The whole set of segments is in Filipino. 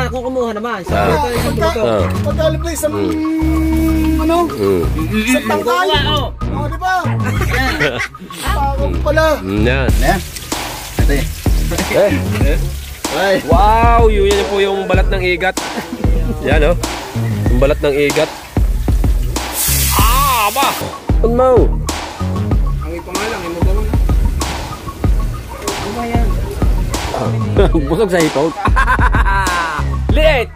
akong kumuha naman. Pagkalip lang isang, ano? Isang tangkay. Oo, di ba? Pakong pala. Yan. Ito Wow, yun po yung balat ng igat. Yan o. Yung balat ng igat. Ba! Ano mo? Ang ipangalang, imugawan na. Kumayan. Busog sa hipog. Liit!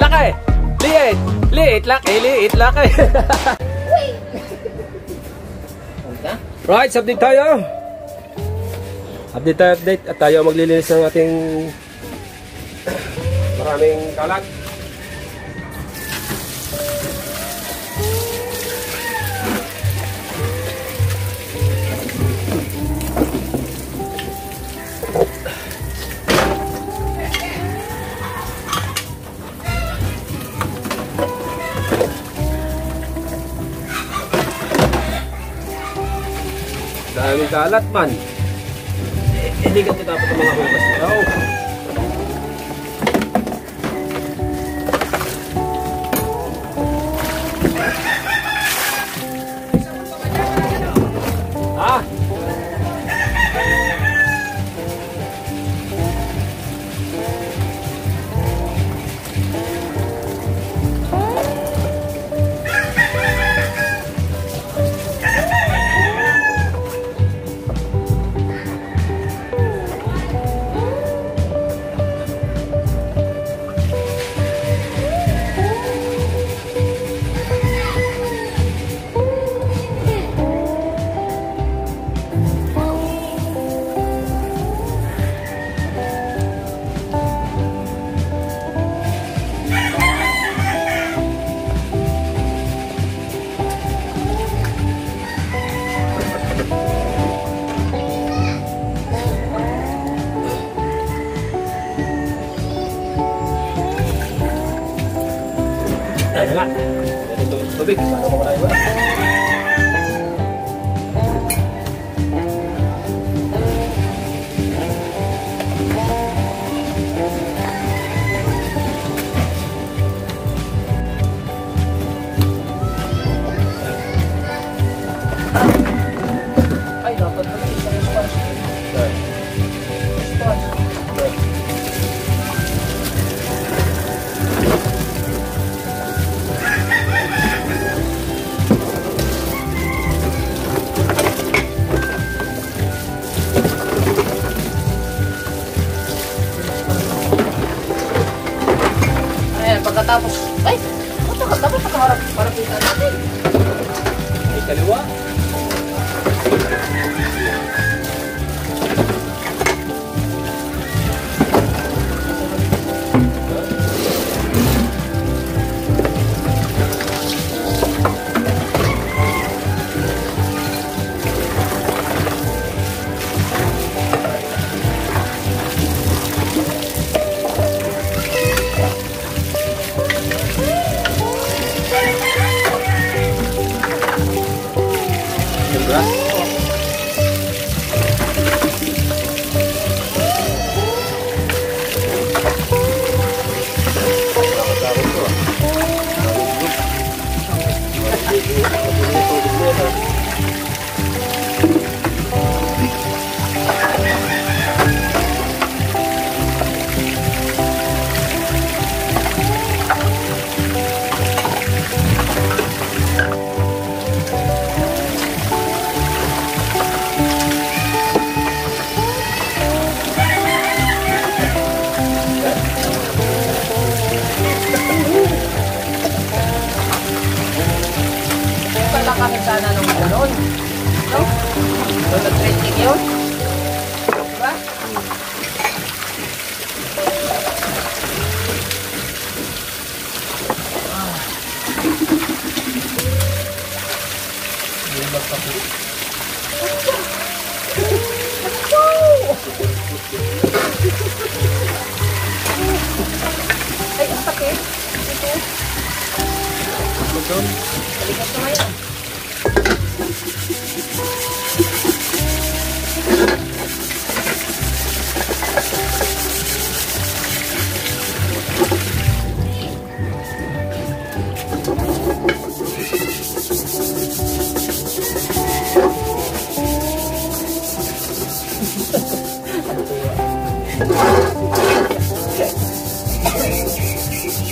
Laki! Liit! Liit! Laki! Liit! Laki! Right, update tayo. Update. At tayo maglilinis ng ating maraming kalat. Daming kalat man. Hindi ka dapat ang mga hugas nito. Ah! Ayan nga. Ito yung tubig. Paano ko na iba? Ay, dapat pala isang sponge. Pagkatapos, ay, dapat nakaharap para kita natin. Ay, kaliwa. Kahit sana nung gano'n. No? So, nag-trending yun. Diba? Ay, ang sakit. Ito. Balikas naman yan.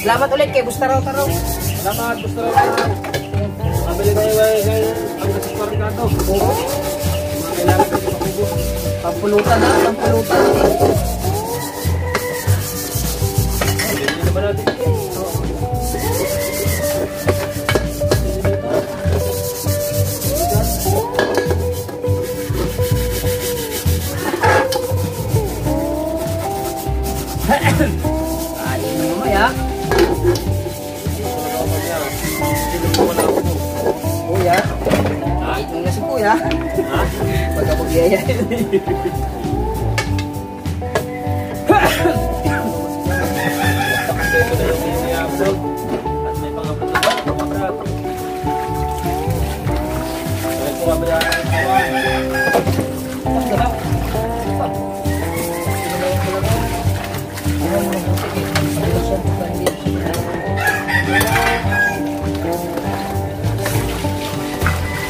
Salamat ulit kay Bustaraw Taraw. Salamat, gusto rin. Mabili tayo ang kasipar ka ito. Oo. Kailangan tayo pakubos. Pampulutan na, pampulutan. Hindi naman natin. Kain mo mamaya. Kuya. Kain mo na si Kuya. Pagkapagyaya.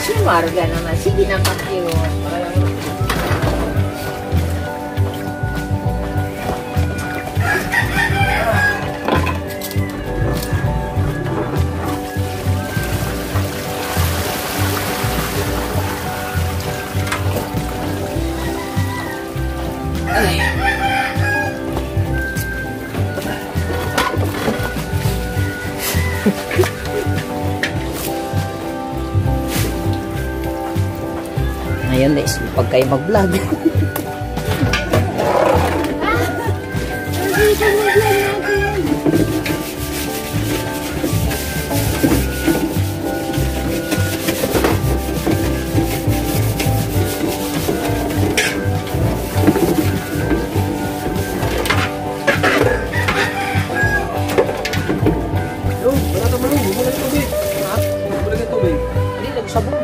Si Marga naman, sige na kakiyo. Ngayon guys, pag kayo mag-vlog. Hindi, nagsabong.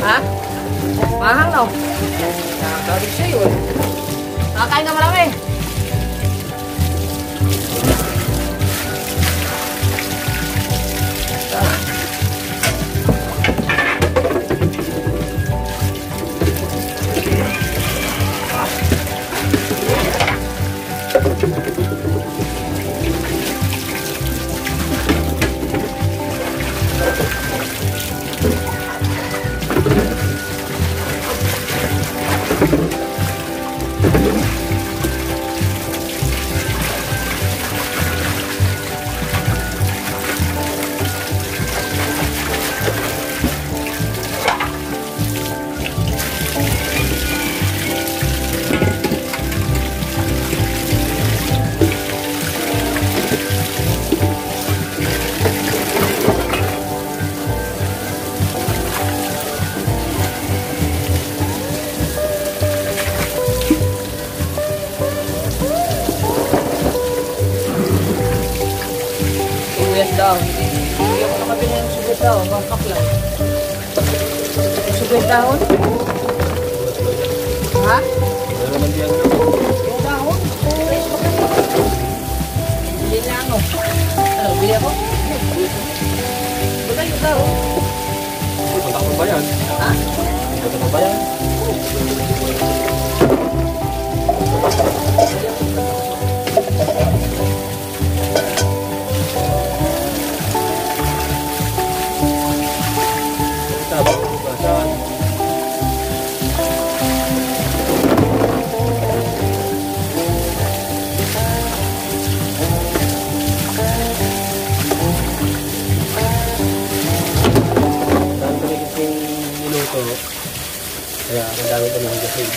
Ha? Mahal no? Nakakabig sa'yo eh. Nakakain ka marami. daw. Hindi ako nakabili ng sugat daw. Mga kaplan. Yung sugat dahon? Ha? Wala naman diyan. Yung dahon? Fresh pa kasi. Bili na ako. Ano, bili ako? Baka yung dahon? Punta ko ba yan? Ha? Punta ko ba yan? Kaya ang dami pa ng gasin.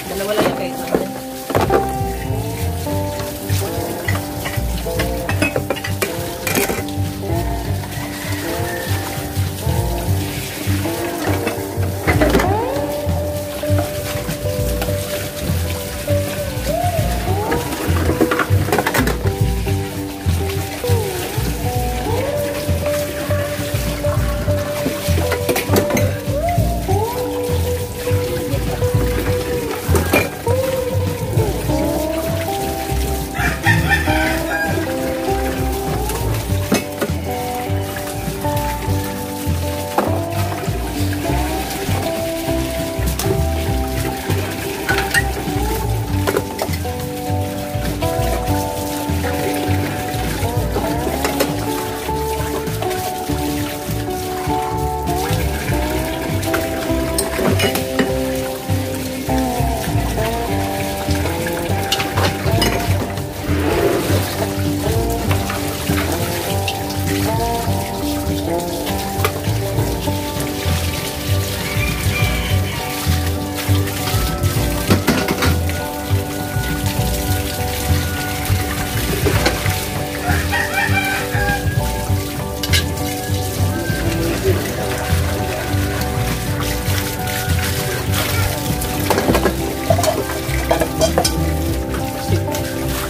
Dalawa lang yung kahit naman.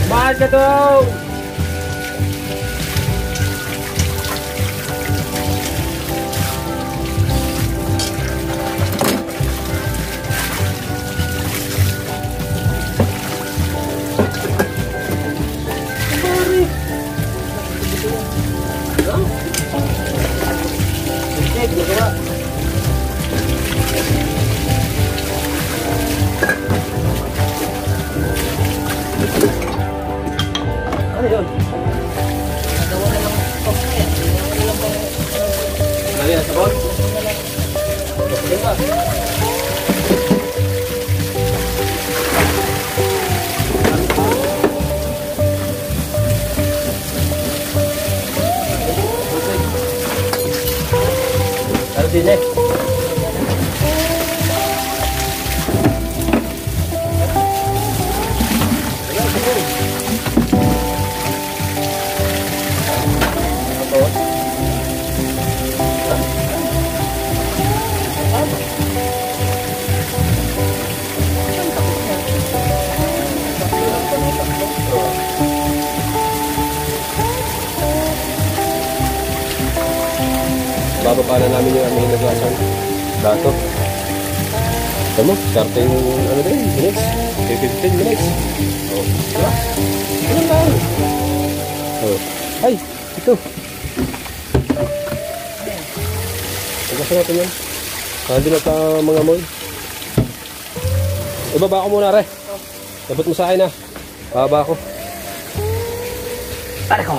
Mahal ka daw! Ano yun? Nagawa na lang ako na yan. Lagi na sabon? Sabon ka? Ano din eh? Bababa na namin yung aming naglasan. Dato. Tama, start yung ano din, minutes. 15 minutes. Oh, diba? Ano lang? Oh. Ay, ito. Pagkasa natin yan. Hindi na mga moy. Ibaba ko muna, re. Dapat mo sa akin, ha. Bababa ko. Tara ko.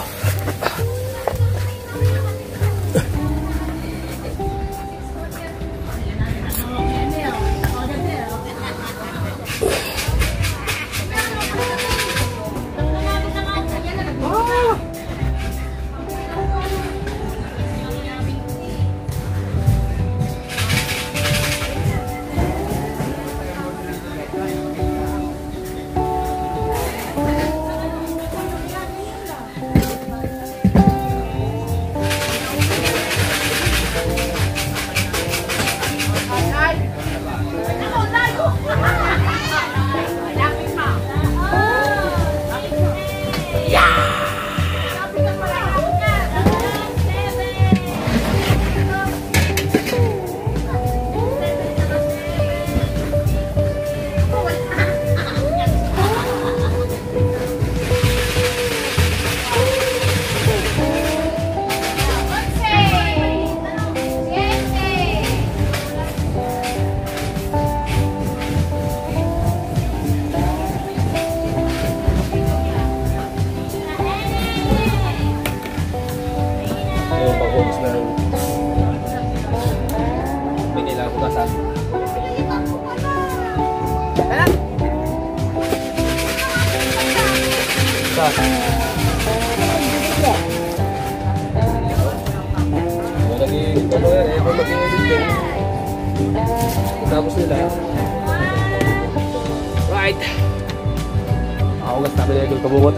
pa. Nag-iinit pa mo yan eh. Kung mag-iinit din. Tapos nila. Right. Nakakugas namin na yung kabungot.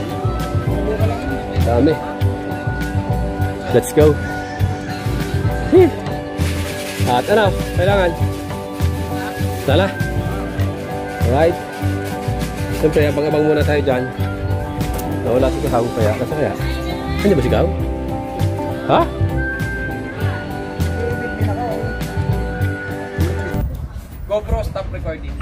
Dami. Let's go. At ano? Kailangan. Sala. Alright. Siyempre, abang-abang muna tayo dyan. Nawala si Kahaw kaya. Kasi kaya? Hindi ba si Kahaw? Ha? GoPro, stop recording.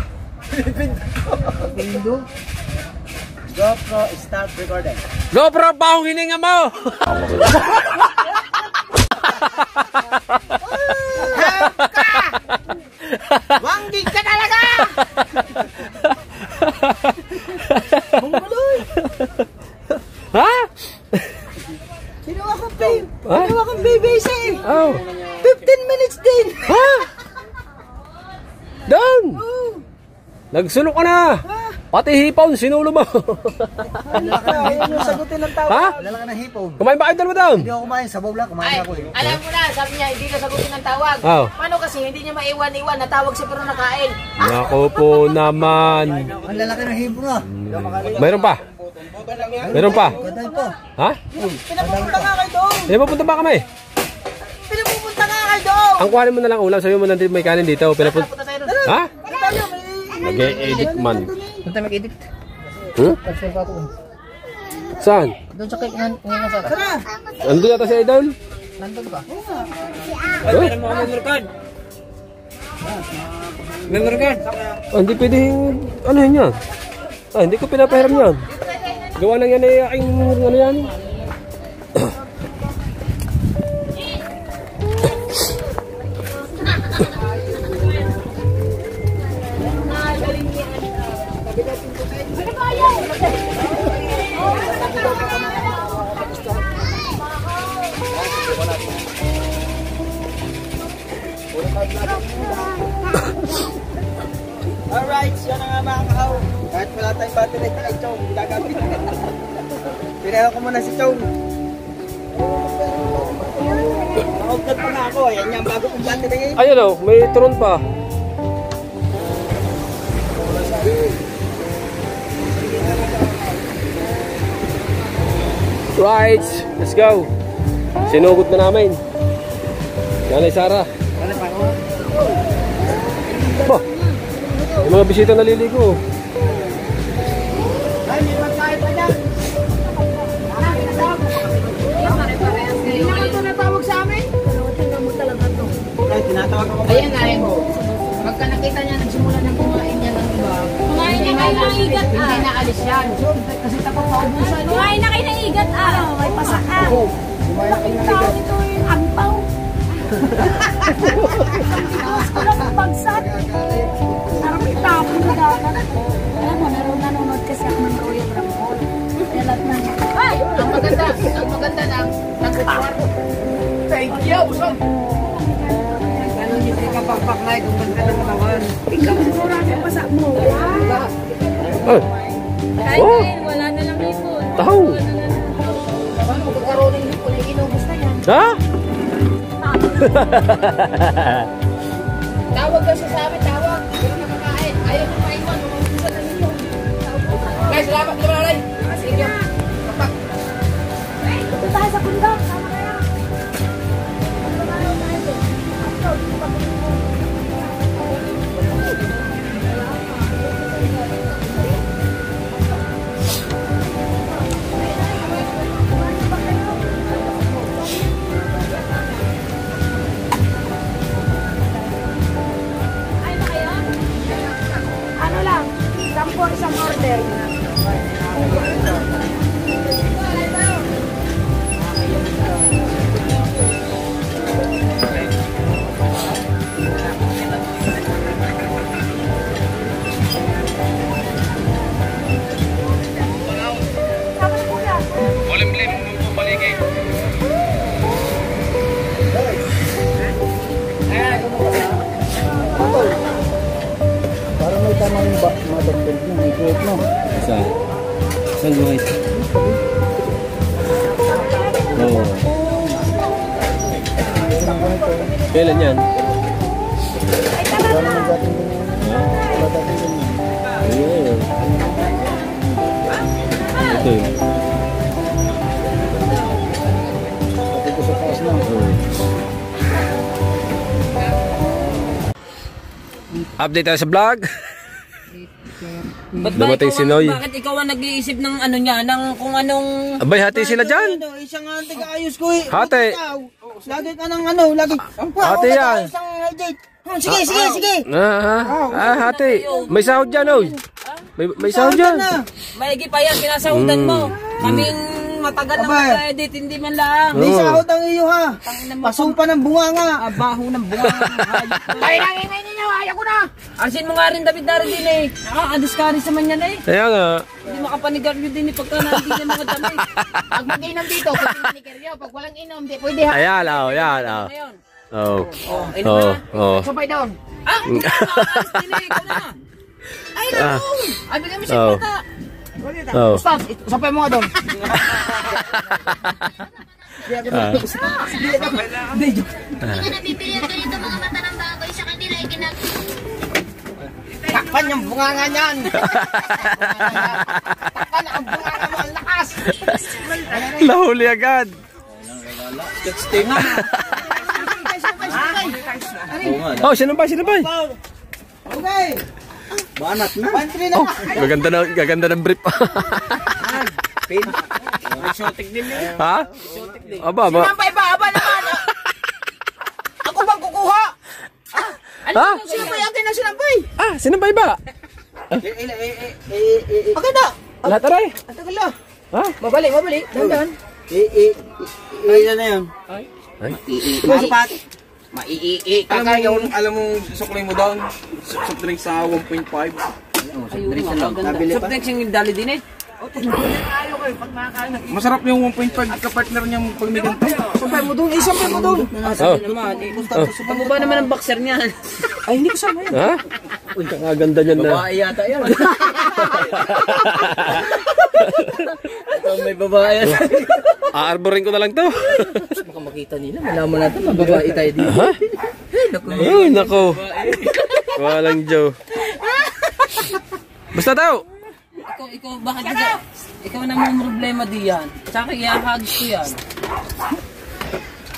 GoPro, start recording. GoPro, paong hininga mo! Wanggi ka talaga! Mungguloy! Ha? Kinuha kong babe. Ha? Kinuha kong BBC. Oh. 15 minutes din. Ha? Down! Nagsulok ka na! Pati hipon, sinulo mo! Ayun yung sagutin ng tao. Ha? Lalaki ng hipon. Kumain ba kayo dalawa down? Hindi ako kumain, sabaw lang. Kumain Ay, ako eh. alam mo na, sabi niya, hindi ka sagutin ng tawag. Oh. Paano kasi, hindi niya maiwan-iwan, natawag siya pero nakain. Naku po naman. Ang lalaki ng hipon ah. Mayroon pa? Mayroon pa? Ganda po. Ha? Pinapupunta nga kayo doon. Eh, mapunta ba kami? Pinapupunta nga kayo doon. Ang kuhanin mo na lang ulam, sabi mo nandito may kanin dito. Pinapunta. Punta tayo doon. Ha? Ano tayo? Mag-e-edit man. Punta mag-edit. Hmm? Pag-share pa ako. Saan? Doon sa cake ngayon sa Tara. Ando yata si Idol? Nandun ka? Huh? Memory card. Ah, hindi pwedeng, ano yun yan? Ah, hindi ko pinapahiram yan. Gawa lang yan eh, aking, ano yan? Alright, yan na nga mga kahaw. Kahit wala tayong battery kay Chong, gagamit. Pinayaw ko muna si Chong. Nakaugat pa nga ako, yan yung bago kong battery. Ayun o, may turon pa. Right, let's go. Sinugot na namin. Nanay Sara. Bah, yung mga bisita naliligo. Ay, may magkain pa dyan. Hindi naman ito natawag sa amin. Tingnan mo talaga ito. Ay, tinatawag ako. Ayan nga yun. Pagka nakita niya, nagsimula ng kumain niya ng iba. Kumain niya kayo ng igat ah. Hindi naalis yan. Kasi tapos paubusan. Kumain na kayo ng igat ah. May pasaka. Tawag ito yung ampaw. Tawas ko lang ang bagsat. Parang may tapon na dagat. Alam mo, nanonood kasi ako ng Royal Rumble. Kaya lahat na niya. Ay! Ang maganda na, nagkukwar. Thank you, Usong. Ganun hindi ka pagpaknay kung ganda ng katawan. Ikaw siguro ang pasa mo. Ah, Kain, wala na lang ipon. taho. Paano magkakaroon ng hipon, ay inubos na yan. Ha? Tawag ka siya sa amin, tawag. Pero nakakain. Ayaw nyo maiwan, maubusan na ninyo. Guys, salamat nyo na rin. Sige. Kapak. Ito tayo sa bundok. Sama kaya. Ay na kayo? Ano lang? Isang order. Parang may tamang madagdag mo, may growth mo. Saan? Saan guys? Oo. Kailan yan? Ayun. Ito yun. Update tayo sa vlog. Ba't ba Dumating ikaw si Noy. Bakit ikaw ang nag-iisip ng ano niya, ng kung anong... Abay, hati sila dyan. Isang tiga-ayos ko eh. Hati. Lagi ka ng ano, lagi. Hati yan. Isang date. Sige. Hati. May sahod dyan, oy. May sahod dyan. Maigi pa yan, pinasahudan mo. Kaming matagal na Abay. mag-edit, hindi man lang. May sahod ang iyo ha. Pasong pa ng bunga nga. Abaho ng bunga. Ay, nangingay ninyo, ayaw ko na. Arsin mo nga rin, David Darin din eh. Nakaka-discourage naman yan eh. Kaya nga. Hindi makapanigaryo din eh pagka nandito ng mga dami. Pag mag-inom dito, pwede manigaryo. Pag walang inom, di pwede ha. Ayan, yan. Ngayon. Oh. Inom na. Sabay doon. Nakaka-alis din eh, ikaw na. Ay, naku. Ay, bigyan mo siya Oh. pata. Oh. Stop, sabay mo nga doon. Nabibili ganito mga mata ng baboy sa kanila ay Takpan yung bunga nga niyan. Takpan ang bunga nga mo, ang lakas. Nahuli agad. Oh, sinabay. Okay. Banat na. Pantry na. Gaganda ng brief. Pin. Exotic din yun. Ha? Aba. Sinampay ba? Aba naman. Ako bang kukuha? Ha? Sinampay akin na sinampay. Sinabay ba? Akin na. Lahat aray. Ang tagal na. Ha? Mabalik. Dandan. Ilan na yan? Ay. Masipat. Alam mo, suklay mo doon. Soft drink sa 1.5. Soft drinks yung dali din eh. Masarap yung 1.5 ka-partner niya pag may ganito. Sampay mo doon. Sampay mo doon. Oh. Ano ba naman ang boxer niya? Ay, hindi kasama yan. Ha? Uy, kaganda niyan na. Babae yata yan. May babae yan. Aarborin ko na lang to. Baka makita nila, malaman natin, mababae tayo dito. Ha? Ay, nako. Walang Joe. Basta daw. Ikaw, bakit ikaw na may problema diyan? Tsaka iahag ko yan.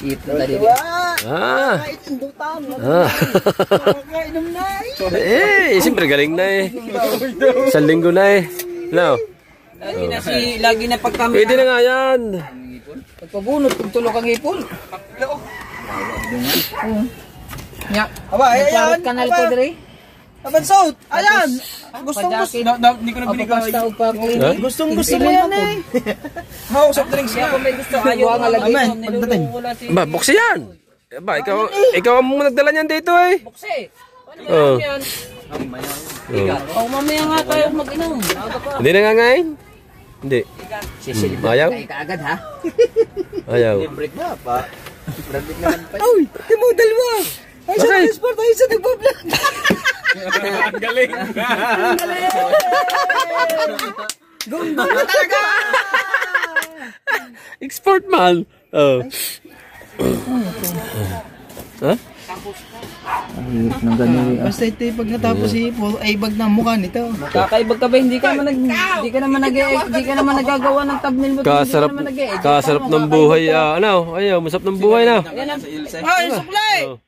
Ito na din. Kahit indutan. Ah. Kainom na Siyempre galing na eh. Isang linggo na eh. No. Lagi na pag kami. Pwede na nga yan. Pagpabunot, pagtulog ang ipon. Nya. Aba, ayan. Ka na lito dire. Abansot. Ayan. Gustong gusto. Hindi ko na binigay. Ha? Gustong gusto mo yan eh. How, soft drinks Kaya na. kung may gusto ayaw nga lagi. Amen, pagdating. Ba, buksi yan. Ba, ikaw ang nagdala niyan dito eh. Bukse. Ano Oh. ba yan? Oh, mamaya nga tayo mag-inom. Aga pa. Hindi na nga ngayon. Hindi. Ayaw? Kaagad ha? Ayaw. Break na pa. Break naman pa. Uy, di mo dalawa. Ay, sa Bakit? sport, ay sa nagbablog. Ang galing. Gundo na talaga. Export man. Oh. Ha? Basta ito pag natapos si Paul, ay bag na mukha nito. Kakaibag ka ba? Hindi ka naman nagagawa ng thumbnail mo. Kasarap ng buhay. Ayaw, masarap ng buhay na. Ay, suklay. Oh.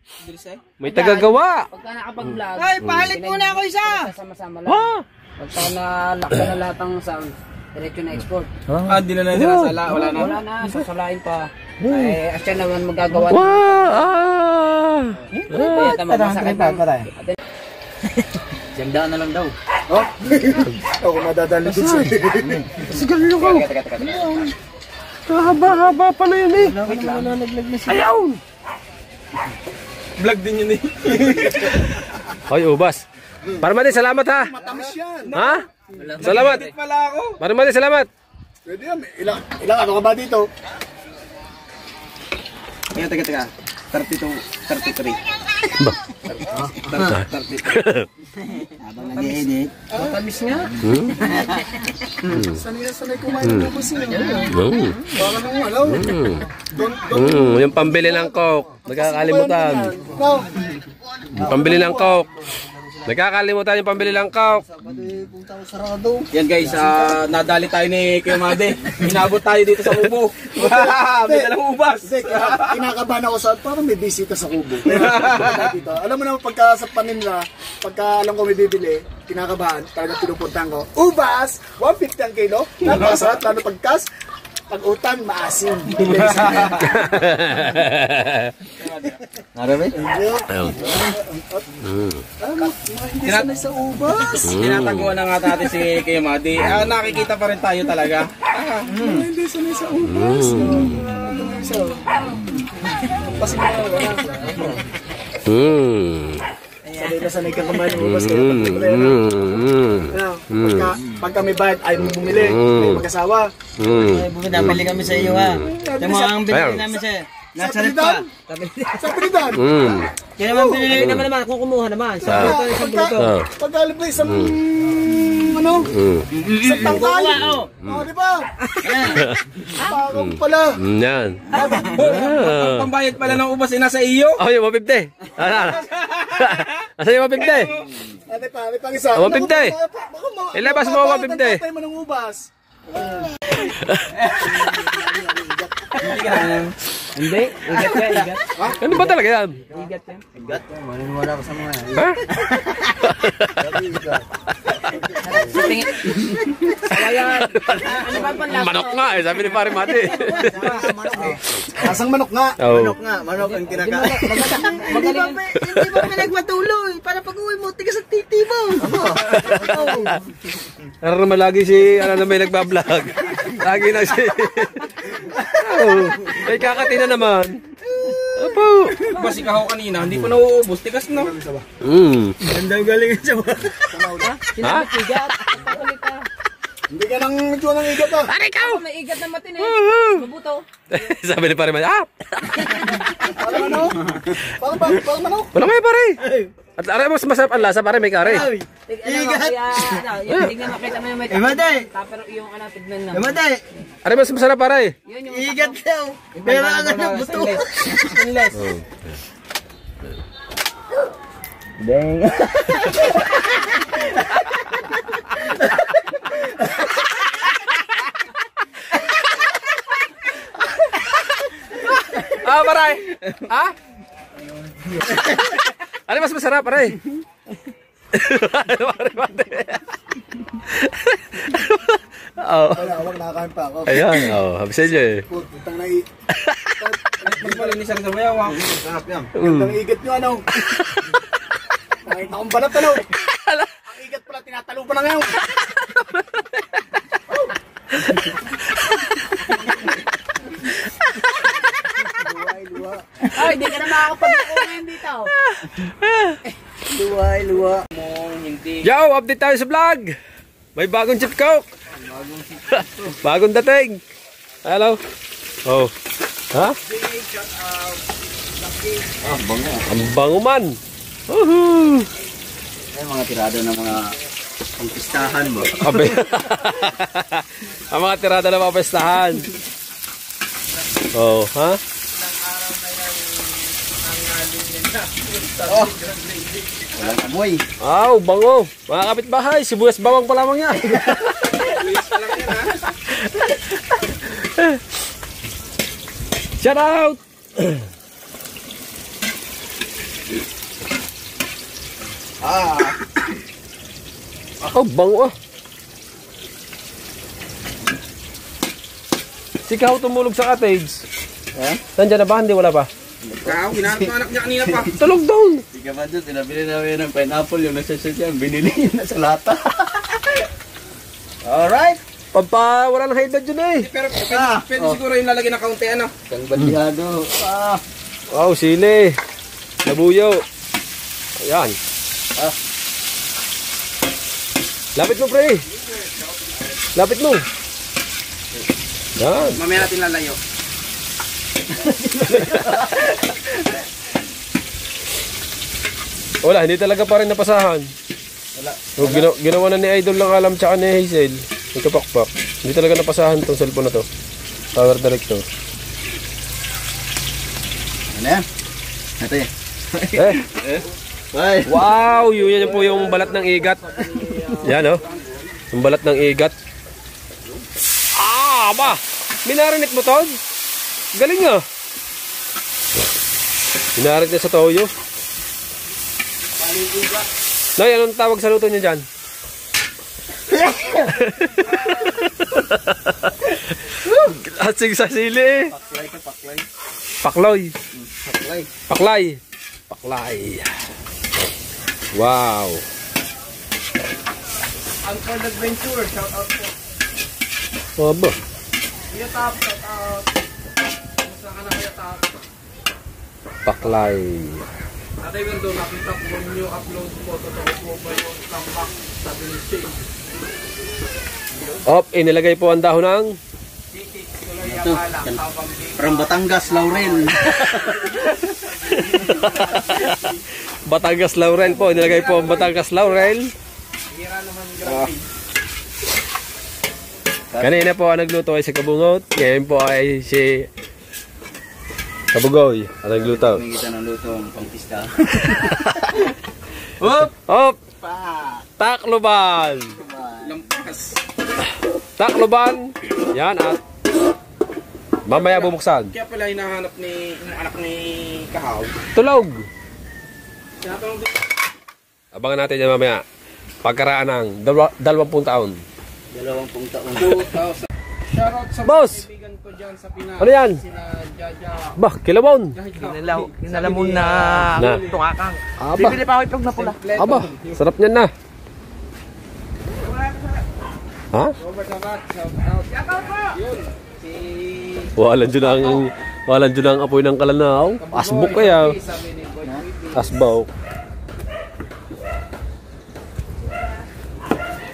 May tagagawa. Pagka nakapag-vlog. Ay, pahalit muna ako isa. Sama-sama lang. Ha? Pagka nalakta na lahat ng sound, diretso na export. Di na nila sala. Wala na. Wala na, sasalain pa. Ay, asya naman magagawa. Kaya tama masakit pa. Siyang na lang daw. Ako madadali din siya. Sigal ko. Kahaba-haba pala yun eh. Ayaw! Vlog din yun eh. Hoy, ubas. Parmadi, salamat ha. Ha? Salamat. Pala ako. Parmadi, salamat. Pwede yan. Ilang ano ka ba dito? Teka. 32, 33. Ba? 33. Habang nag-edit. Matamis nga. Sanay kumain ng ubos yun. Parang yung pambili ng Coke. Nagkakalimutan. Yung pambili ng Coke. Nagkakalimutan yung pambili ng Coke. Yan guys, nadali tayo ni Kuya Made. Inabot tayo dito sa kubo. May dalang ubas. Kinakabahan ako sa parang may bisita sa kubo. Dito. Alam mo naman pagka sa paninla, pagka alam ko may bibili, kinakabahan, talaga pinupuntahan ko. Ubas! 150 ang kilo. Napakasarap, lalo pagkas. Pag-utang, maasim. Narabi? Hindi sanay sa ubas. Tinataguan na nga natin si Kuya Made. Nakikita pa rin tayo talaga. Hindi sanay sa ubas. Sanay kang kumain ng ubas. Pagka may bayad, ayaw mo bumili. May mag-asawa. Nabili kami sa iyo ha. Yung mga ang binili namin sa iyo. Nasa rin pa. Sa pilitan. Kaya naman binili naman kung kumuha naman. Sa buto. Pagkalip na isang isang tangkay. Di ba? Parang pala. Yan. Pambayad pala ng ubas nasa iyo. Oh, yung 150. Asa yung 150? Ate pa isa. 150. Ilabas mo 150. Patay mo ng ubas. Hindi, igat ka, igat. Ano ba talaga yan? Igat yan. Maniniwala ko sa mga yan. Ha? Kaya, ano ba panlasa? Manok nga eh, sabi ni Pare Mate. Kasang manok nga. Oh. Manok ang kinakain. Hindi ba pinagmatuloy? Para pag-uwi mo, tigas ang titi mo. Pero naman lagi si, ano na may nagbablog. Lagi na si... Oh, may kakati na naman. Opo. Ubas ikaw kanina, hindi pa nauubos. Tigas no? Ganda galing siya. Ha? Igat. Pakulit ka. Hindi ka nang medyo nang igat ah. Pare ikaw! May igat na matinis. Mabuto. Sabi ni Pare Mate, Parang ano? Parang manok. Wala kayo pare. At aray mas masarap ang lasa pare, may kare. Igat. Tingnan makita mo yung may pero yung ano, tignan lang. Aray mas masarap pare. Yun yung igat daw. Pero ang ano, buto. Stainless. Pare. Ha? Aray mas masarap pare. Pare Mate. Oh. Wala, wag nakakain pa ako. Ayan, habisin niyo eh. Putang na Magpalinis ang sabayawang. Sarap yan. Gandang igat nyo ano. Nakita kong banat ano. Ang igat pala, tinatalo pa na ngayon. Luwa. Ay, hindi ka na makakapag-uwi dito. Luwa. Yo, update tayo sa vlog. May bagong chip coke. Bagong dating. Hello. Oh. Ha? Ang bango man. Woohoo. Ay, mga tirado ng mga pangpistahan mo. Abe. Ang mga tirada na mga pestahan. Oh, ha? Walang amoy. Aw, bango. Mga kapitbahay, sibuyas bawang pa lamang yan. Shout out! Oh, bango ah. Si Kaho tumulog sa cottage. Nandiyan na ba? Hindi, wala pa. Ikaw, hinahanap ng anak niya kanina pa. Tulog down. Hindi ka ba doon, tinabili namin ng pineapple, yung nasa shot yan, binili yun na sa lata. Alright. Wala nang high blood yun eh. Pero pwede siguro yung lalagyan ng kaunti ano. Kang bandihado. Wow, sili. Labuyo. Ayan. Lapit mo, pre. Lapit mo. Yan. Mamaya natin lalayo. Wala, hindi talaga pa rin napasahan. Wala. So, ginawa na ni Idol lang alam tsaka ni Hazel. Nagkapakpak. Hindi talaga napasahan tong cellphone na to. Power director. Ano yan? Ito eh. Eh. Wow! Yan po yung balat ng igat. Yan oh. Yung balat ng igat. Ah! Ba! Minarinit mo to? Galing ah. Minarinit niya sa toyo. Noy, anong tawag sa luto niyo dyan? Asing sa sili eh. Pakloy. Paklay. Wow. Uncle Adventure, shout out po. Aba. Kuya Top, shout out. Kumusta ka na Kuya Top? Paklay. Ate Wendo, nakita ko yung upload po. Totoo po ba yung comeback sabi ni Shane? Op, inilagay po ang dahon ng Ito, from Batangas, Laurel. Batangas Laurel po. Inilagay po ang Batangas Laurel. Hira naman grabe. Kanina po ang nagluto ay si Kabungot. Ngayon po ay si Kabugoy ang nagluto. May kita ng lutong pangpista. Op! Takloban! Lampas. Takloban! Yan at mamaya bubuksan. Kaya pala hinahanap ni yung anak ni Kahaw. Tulog! Tinatanong din. Abangan natin yan mamaya. Pagkaraan ng 20 taon. 20 taon. Shoutout sa Boss! mga kaibigan ko dyan sa Pinas. Ano yan? Sina Jaja. Bah, kilabon! Kinalamon na tungakang. Aba, Bibili pa ako itlog na pula. aba, sarap niyan na. Ha? Robert Sabat, shoutout. Yun. Si Walan dyan ang apoy ng kalanaw. Asbok kaya. sabi ni Boy Creepy. Asbaw.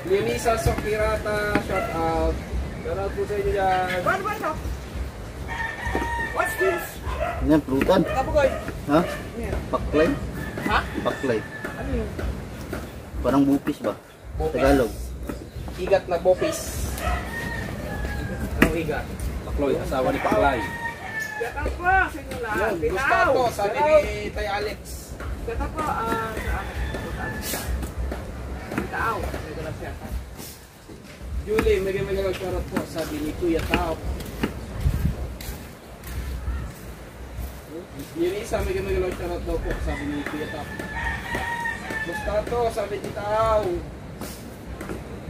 Leonisa Sokirata, shoutout. Shoutout po sa inyo dyan. What's this? Yan, prutan. Kapugoy. Ha? Paklay? Ha? Paklay. Ano yun? Parang bupis ba? Tagalog. Igat na bopis. Anong igat? Pakloy, asawa ni Paklay. Shoutout po sa inyo lahat. Yan, gusto to, sabi ni Tay Alex. Shoutout po, Tao. Julie, may shoutout po, sabi ni Kuya Tao. Yung isa, may shoutout daw po, sabi ni Kuya Tao. Mustato, sabi ni Tao.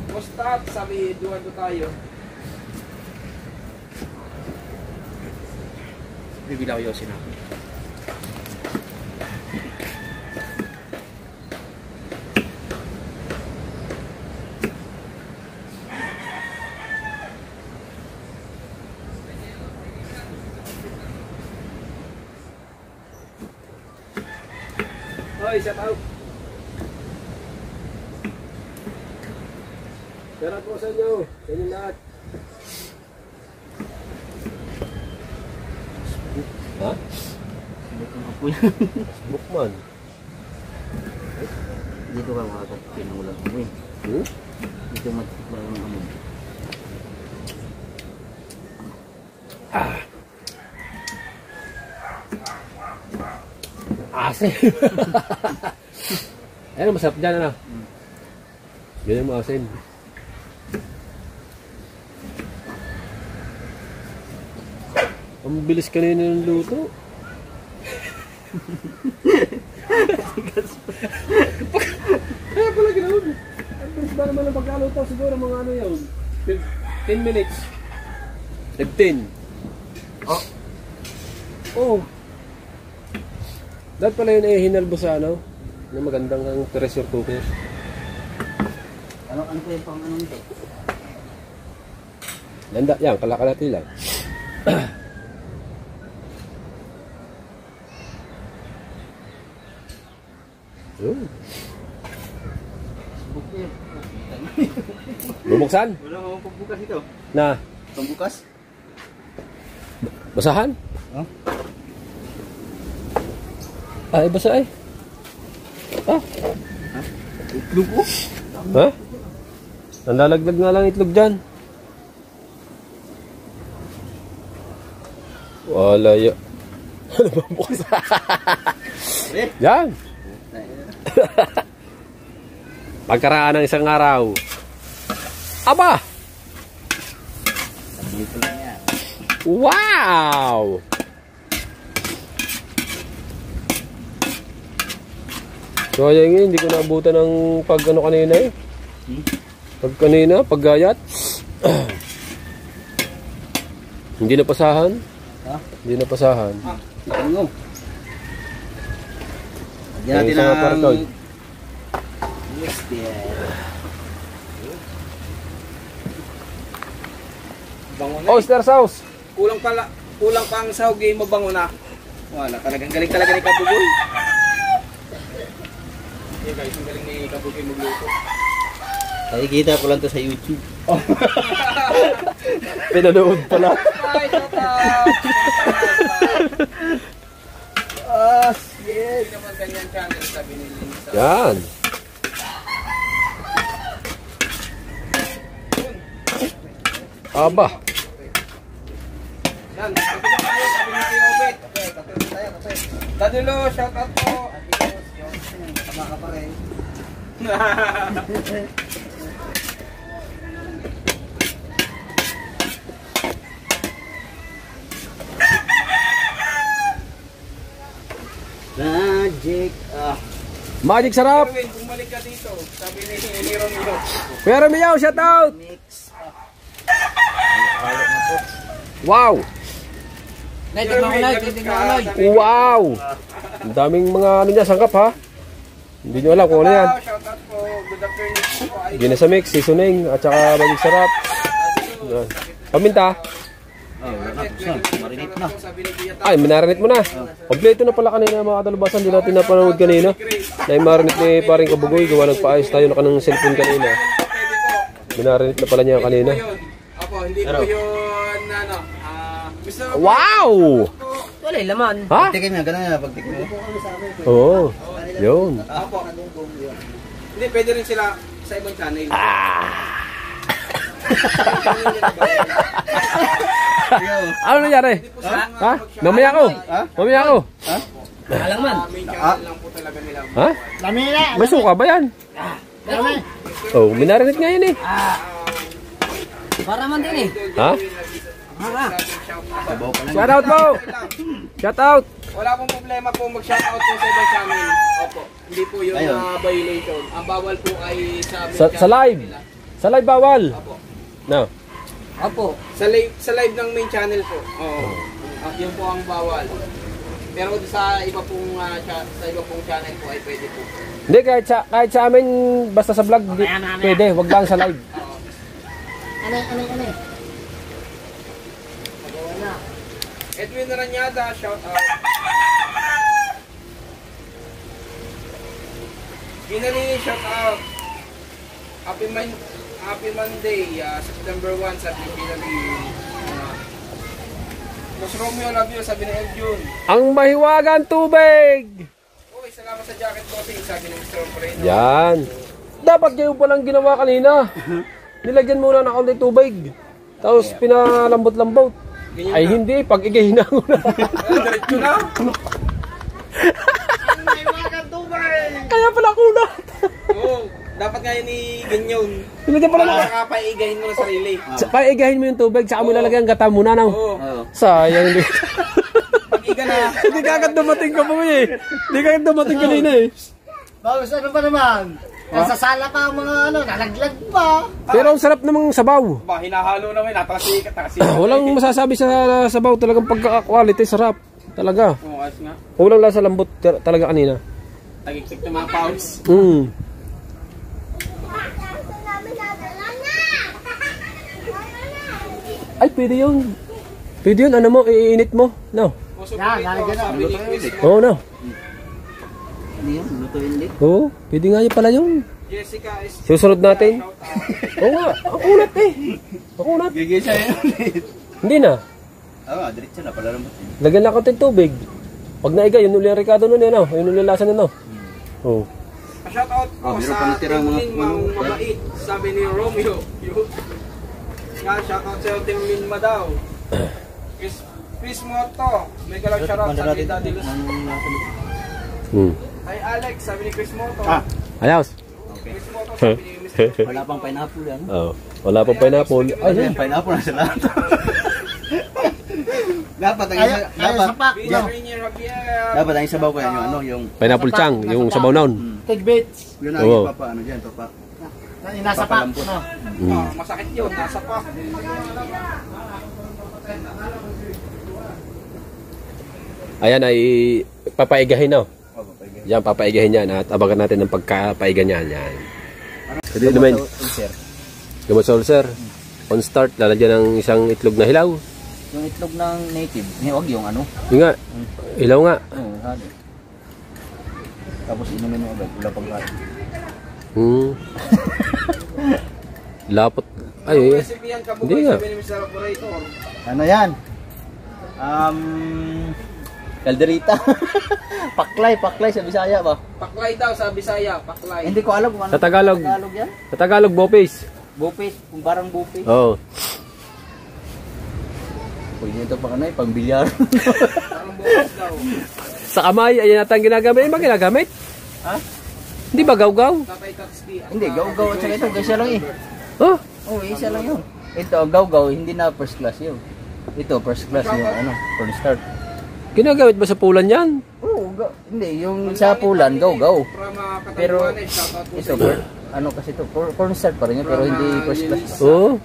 Mustat, sabi Eduardo tayo. Bibilaw yung sinabi. Hoy, shout out. Shout out po sa inyo. Sa inyo lahat. Ha? Bukman. Dito ka makakapin ng ulang amoy. Dito matikman ng amoy. Ase. Ayun, masarap dyan, ano? Ganyan mo asin. Ang bilis kanina ng luto. Kaya pala ganoon. Ang bilis ba naman ang pagkaluto? Siguro mga ano yun? 10 minutes. 15. Oh. Oh. Dahil pala yun ay hinalbo sa ano? Yung magandang ang pressure cooker. Ano ko yung pang ano nito? Landa, yan, kalakalati lang. Bubuksan? Wala akong pagbukas ito. Na? Pagbukas? Basahan? Huh? Ay, basa ay. Ah. Itlog ko. Ha? Nanlalaglag nga lang itlog dyan. Wala ya. Ano ba bukas? Yan. Pagkaraan ng isang araw. Aba! Wow! So ayan nga, hindi ko naabutan ng pag ano kanina eh. Pag kanina, paggayat. Hindi napasahan. Ha? Hindi napasahan. Ano? Lagyan natin Yung isang apartod. Yes, dear. Bango na. Oyster sauce. Kulang pa ang sahog eh, mabango na. Wala, talagang galing talaga ni Kabugoy. Yeah guys, ang galing ni Kabugoy magluto. Nakikita ko lang to sa YouTube. Pinanood pala. Ay, tata! Yes! Hindi naman ganyan channel, sabi ni Lisa. Yan. Aba. Yan, sabi na tayo, sabi ni Kuya Obet. Dadulo, shout out po. Tama ka pa rin. Magic. Magic sarap. Erwin, bumalik ka dito. Sabi ni Romeo. Kuya Romeo, shout out. Wow. Wow. Ang daming mga ano niya, sangkap ha. Hindi nyo alam kung ano yan. Shout out po. Good afternoon po. Ginasamix, seasoning, at saka magic sarap. Yan. Paminta. Marinate na. Ay, minarinate mo na. Kompleto na pala kanina mga katalabasan. Hindi natin napanood kanina. Na i-marinate ni paring Kabugoy. Gawa nagpaayos tayo na kanang cellphone kanina. Minarinate na pala niya kanina. Apo, hindi po yun, ano, gusto ko Wow! Wala yung laman. Ha? Pagtikin mo, ganun nga pagtikin mo. Oo. Yun. Apo. Hindi, pwede rin sila sa ibang channel. Ano nangyari? Ha? Mamaya ako. Mamaya ako. Alang man. Main channel lang po talaga nila. Ha? May suka ba yan? Oh, minarinate nga yun eh. Para man din eh. Ha? Shout out po! Shout out! Wala pong problema po mag-shoutout po sa ibang channel. Opo. Hindi po yun violation. Ang bawal po ay sa main Sa channel live. nila. Sa live bawal. Opo. No. Opo. Sa live ng main channel po. Oo. Yun po ang bawal. Pero sa iba pong channel po ay pwede po. Hindi, kahit sa amin, basta sa vlog, pwede. Wag lang sa live. Edwin Ranyada, shout out. Ginalini, shout out. Happy Monday, September 1, sabi ni Ginalini. Mas Romeo, love you, sabi ni Eljun. Ang mahiwagan tubig! Uy, salamat sa jacket bossing, sabi ni Mr. Moreno. Yan. Dapat kayo palang ginawa kanina. Nilagyan muna ng kaunting tubig. Tapos pinalambot-lambot. Ay hindi, pag igahina ko na. Diretso na. Kaya pala kunat. Oo, dapat nga yun i-ganyan. Nilagyan pala ng... Saka paigahin mo na sarili. Paigahin mo yung tubig, saka mo lalagyan ang gata muna nang. Oo. Sayang hindi. Pag-iga na. Hindi ka agad dumating ka po eh. Hindi ka agad dumating kanina eh. Bagus ano pa naman? Nasasala pa ang mga ano, nalaglag pa. Pero ang sarap namang sabaw. Ba, hinahalo naman, natasikat. Walang masasabi sa sabaw, talagang pagka-quality, sarap. Talaga. Oo, ayos nga. Kulang lang sa lambot talaga kanina. Tagik-tik ng mga pouch. Ay, pwede yun. Pwede yun, ano mo, iinit mo. No? Sabi ni Chris. Oo, no. Ano yun? Lutuin din. Oo, pwede nga yun pala yun. Jessica is... Susunod natin. Oo nga, ang kunat eh. Ang kunat. Gigisa yun ulit. Hindi na. Oo, diretso na. Pala naman. Lagyan lang konting tubig. Pag naiga, yun uli ang Ricardo nun yan, yun uli ang lasa nun, oh. Shoutout po meron pa sa natirang mga Tim Min mabait, sabi ni Romeo. Yan, shoutout sa Tim Min daw. Chris Moto, may galang shoutout sa kay Daddy Luz. Hi Alex, sabi ni Chris Moto. Ayos. Chris Moto, sabi ni Mr. Wala pang pineapple yan. Wala pang pineapple. Ay, Yung pineapple na sila. Dapat ang isa, dapat ang isabaw ko yan, yung ano, yung pineapple chang, yung sabaw noon. Tidbits. yun ang ano dyan, papa. Nasa pa. No? Masakit yun, nasa pa. Ayan ay papaigahin, Yan, papaigahin yan at abangan natin ng pagkapaiga niyan. Yan. Hindi naman. Gamot sa ulcer. On start, lalagyan ng isang itlog na hilaw. Yung itlog ng native, huwag yung ano. Yung nga, hilaw nga. Oo, hali. Tapos inumin mo agad, wala pang hali. Lapot. Ay, Recipe yan, hindi kabugay, nga. sabi ni Mr. Operator. Ano yan? Kalderita. Paklay sa Bisaya ba? Paklay daw sa Bisaya, paklay. Hindi ko alam kung ano. Sa Tagalog. Tagalog yan? Sa Tagalog, bopis. Bupis, kung parang bupis. Oo. Pwede ito pang ano eh, pang bilyar. Parang bukas daw. Sa kamay, ayan natin ginagamit. Ay, ginagamit? Ha? Hindi ba gaw-gaw? Tatay Taxi. Hindi, gaw-gaw at saka ito, isa lang eh. Oh, Oo, isa lang yun. Ito, gaw-gaw, hindi na first class yun. Ito, first class yung ano, for start. ginagamit ba sa pulan yan? Oo, hindi, yung sa pulan, gaw-gaw. Pero, ito, ano kasi ito, corn start pa rin yun, pero hindi first class. Oo.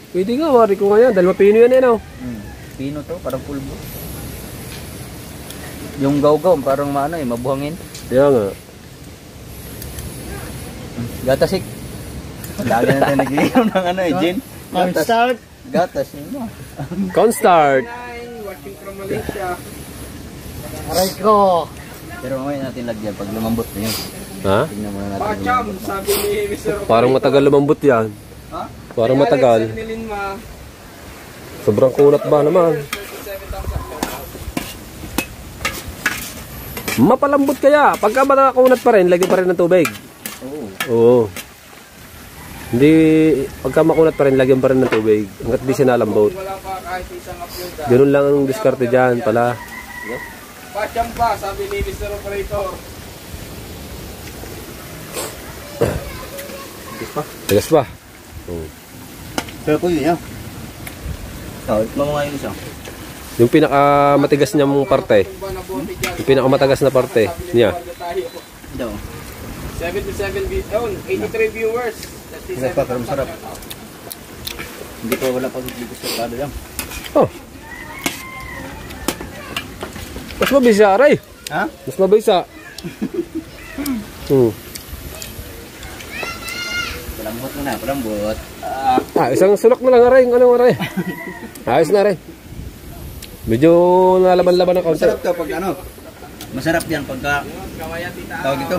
Pwede nga, wari ko nga yan. Dahil mapino yan Pino to, parang pulbo. Yung gaw-gaw, parang maano eh, mabuhangin. Kaya nga. Gatasik. Lagi na tayo nag-iinom ng ano eh, gin. Start. Gatas, yun mo. Cornstarch. Watching from Malaysia. Aray ko. Pero mamaya natin lagyan pag lumambot na yun. Ha? Tingnan muna natin. Pacham, sabi ni Mr. Parang matagal lumambot yan. Ha? Parang matagal. Sobrang kunat ba naman? Mapalambot kaya. Pagka matakunat pa rin, lagyan pa rin ng tubig. Oo. Oo. Hindi, pagka makunat pa rin, lagyan pa rin ng tubig. Hanggat di siya nalambot. Wala pa kahit isang upload. Ganun lang ang diskarte dyan pala. Pacham pa, sabi ni Mr. Operator. Tigas pa. Oo. Pero po yun yan. Mamaya yun isa. Yung pinakamatigas niyang parte. Yung pinakamatagas na parte niya. Ito. 83 viewers. Hindi pa, pero masarap. Hindi pa wala pag gusto yan. Oh. Mas mabisa, aray. Ha? Mas mabisa. Palambot mo na, palambot. Isang sulok na lang, aray. Ano, aray? Ayos na, aray. Medyo nalaban-laban ng kaunti. Masarap to pag ano. Masarap yan pagka tawag ito.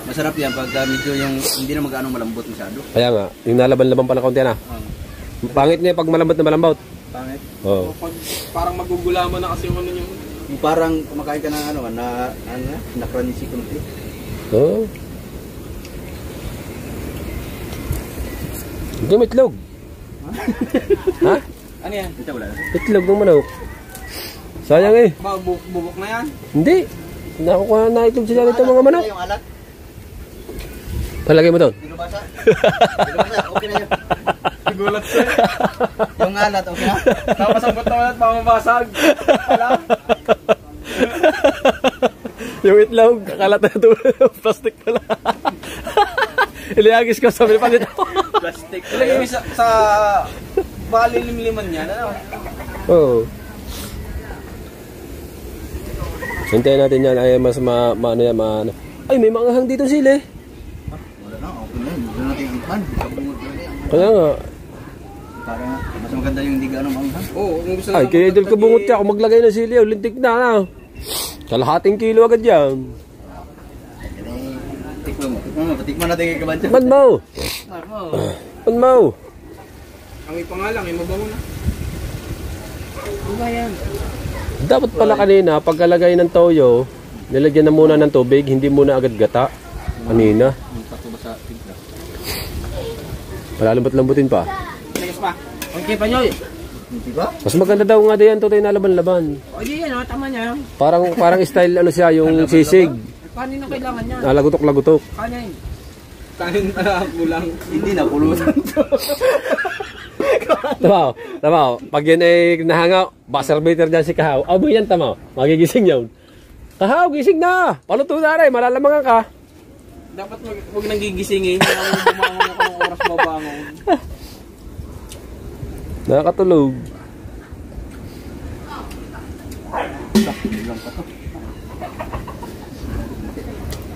Masarap yan pagka medyo yung hindi na mag-ano malambot masyado. Kaya nga, yung nalaban-laban pa ng kaunti na. Pangit niya pag malambot na malambot. Pangit. Oo. Parang magugulaman na kasi yung ano yung... Yung parang kumakain ka ng ano, na crunchy kunti. Oo. Hindi mo itlog. Ha? Ano yan? Ito wala na. Itlog ng manok. Sayang eh. Bubok na yan? Hindi. Nakukuha na itlog sila nito mga manok. Yung alat? Palagay mo doon. Binubasa? Binubasa? Okay na yun. Nagulat siya. Yung alat, okay na? Napasabot naman at mamabasag. Wala. Yung itlog, kakalat na ito. Plastic pala. Iliagis ko sa palit. Plastic. Ilagay mo sa baka lilim-liman yan. Ano? Oo. Hintayin natin yan. Ay, mas maano yan, maano. Ay, may mga hang dito sila eh. Wala na, okay na yun. Wala natin yung ipan. Kabungot na yan. Kaya nga. Parang mas maganda yung hindi gaano manghang. Oo. Ay, kaya idol ka bungot ka. Kung maglagay ng sili, lintik na. Kalahating kilo agad yan. Tikman mo. Tikman natin kay Kabancha. Man mo. Man mo. Ang ipa nga lang, mabango na. Ano ba yan? Dapat pala kanina, pagkalagay ng toyo, nilagyan na muna ng tubig, hindi muna agad gata. Kanina. Palalambot-lambutin pa. Next pa. Okay pa nyo eh. Mas maganda daw nga diyan to tayo na laban-laban. O di yan, tama niya. Parang style ano siya, yung sisig. Kanino kailangan niya? Lagutok-lagutok. Kanin. Kanin na kulang. Hindi na pulutan to. Tama. Pag yan ay nahangaw, buzzer beater dyan si Kahaw. Abo yan, tama. Magigising yun. Kahaw, gising na! Paluto na rin, malalamangan ka. Dapat huwag nang gigisingin. Bumangon ako ng oras mabangon. Nakakatulog.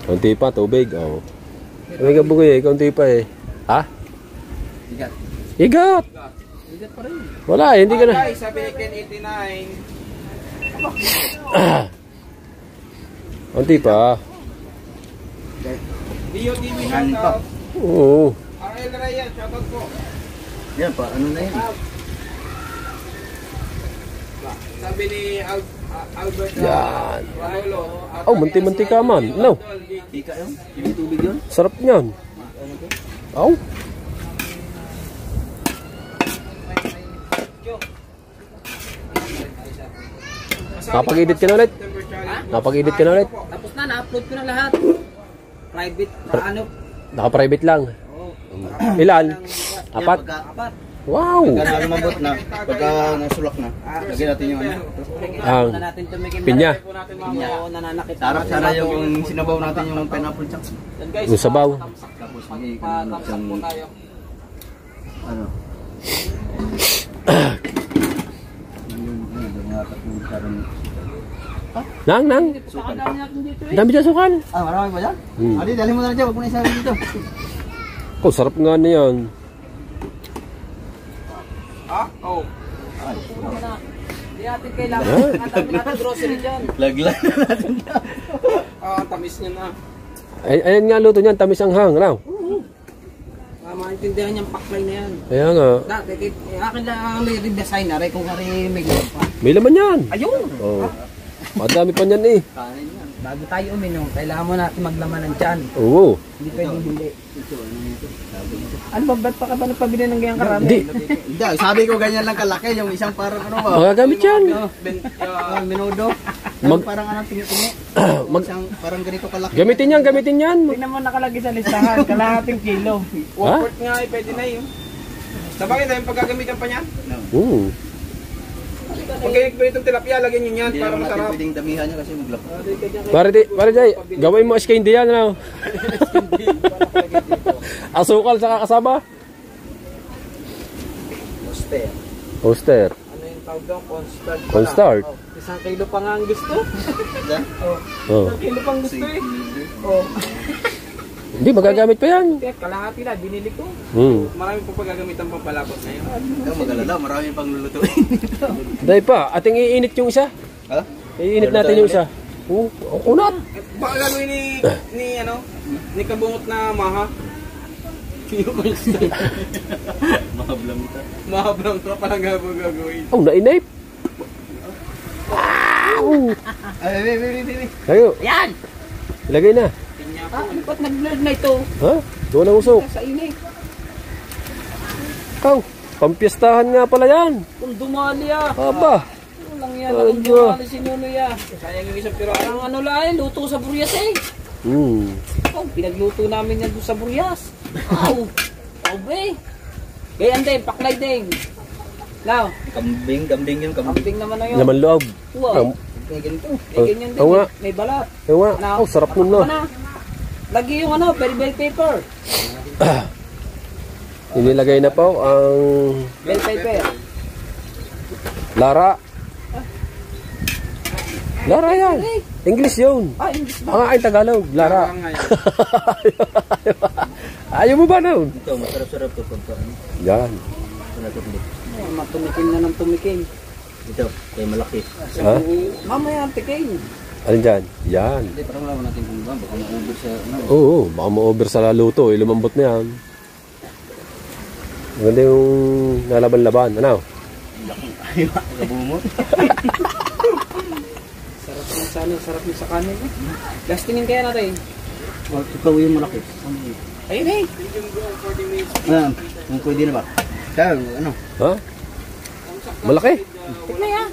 Kaunti pa, tubig. Oh. May kabugoy eh, kaunti pa eh. Ha? Igat. Igat! Igat pa rin. Wala eh, hindi ka na. Guys, sabi ni Ken 89. Kaunti pa. Dio TV Kanin pa. shoutout. Oo. RL Ryan, shoutout po. Yan pa, ano na yan? Sabi ni Albert Yan. Manolo. Oh, munti-munti ka man. No. Ika yun? Yung tubig yun? Sarap niyan. Oh. Napag-edit ka na ulit. Napag-edit ka na ulit. Tapos na, na-upload ko na lahat. Private, ano? Naka-private lang. Ilan? Apat? Apat. Wow. Pagka lumabot na, pagka nasulak na, lagyan natin yung ano. Ang Una natin tumikim. pinya. Pinya. Oo, nananakit. Sarap sana yung sinabaw natin yung pineapple chunks. Yan guys, Yung sabaw. Tapos may patamsak po tayo. ano. Nang. Pakadami natin dito eh. Dami dyan sukal. Ah, marami ba dyan? Adi, dali mo na dyan, huwag mo na isabi dito. Oh, sarap nga na yan. Ah? Oh. Hindi natin kailangan. Natami natin grocery dyan. Laglag na natin dyan. Ah, tamis niya na. Ay, ayan nga luto niyan, tamis ang hang. Ano? Maintindihan niyang paklay na yan. Kaya nga. Dati, akin lang ang may design na rin kung hari may gawin pa. May laman yan. Ayun! Oh. Madami pa niyan eh. Kanin yan. Bago tayo uminom, kailangan mo natin maglaman ng tiyan. Oo. Hindi pwedeng hindi. Ito, ano ito? Sabi ito. Ano ba, ba't pa ka ba nagpabili ng ganyang karami? Hindi. Hindi, sabi ko ganyan lang kalaki, yung isang parang ano ba? Magagamit yan. Minudo. Mag- Parang anong tingi-tingi. Isang parang ganito kalaki. Gamitin yan. Tingnan mo nakalagay sa listahan, kalahating kilo. One-fourth nga eh, pwede na yun. Sabagay na yung pagkagamitan pa niyan. Oo. Pag kayo itong tilapia, lagyan nyo yan Hindi para naman natin masarap. pwedeng damihan niya kasi maglap. Pare Jay, gawin mo SK hindi yan. Ano? Asukal sa kasama. Poster. Ano yung tawag doon? Cornstarch pala. Cornstarch. Oh, 1 kilo pa nga ang gusto. Oh. 1 kilo pang gusto eh. Oh. Hindi, magagamit pa yan. Kaya kalahati na, binili ko. Marami po paggagamitan pang palabot na yun. Ikaw mag-alala, marami pang lulutuin. Dahil pa, ating iinit yung isa. Ha? Iinit natin yung isa. Oo, kunat. Baka gagawin ni Kabungot na maha. Yung cornstarch. Mahablang ito. Mahablang ka palang gagawin. Oh, nainip. Ay, wait. Kayo, Yan! ilagay na. Ba't nag-blurred na ito? Ha? Doon ang usok. Sa init. Ikaw, pampiestahan nga pala yan. Kung dumali ah. Aba. Walang yan. Ay, Kung Diyos. dumali si Nunoy ah. Sayang yung isang piro. Parang ano lang, luto sa buryas eh. Oh, pinagluto namin yan doon sa buryas. Wow! Obe! Ganyan din, paklay din. Now, Kambing yun, kambing. kambing naman na yun. Laman loob. Wow! Kaya ganito. Ganyan din, Oo nga. may balat. Ewan nga. Ano? Oh, sarap nun Ano na. na? Lagi yung bell paper. Inilagay na po ang Bell paper. Lara. Lara yan. English yun. Ah, English ba? Ang aking Tagalog. Lara. Ayaw mo ba nun? Ito, masarap-sarap ito pagka ano. Yan. Oh, matumikim na ng tumikim. Ito, kaya malaki. Ha? Mamaya ang tikim. Alin dyan? Yan. Hindi, parang wala natin kung ba, baka maubos sa ano. Oo, baka ma-over sa luto. Lumambot na yan. Maganda yung nalaban-laban. Ano? Kabumot. sana sarap yung sa kanin eh. Gastingin kaya natin. Ikaw yung malaki. Ayun eh. Pwede na ba? Kaya, ano? Ha? Malaki. Tikman yan.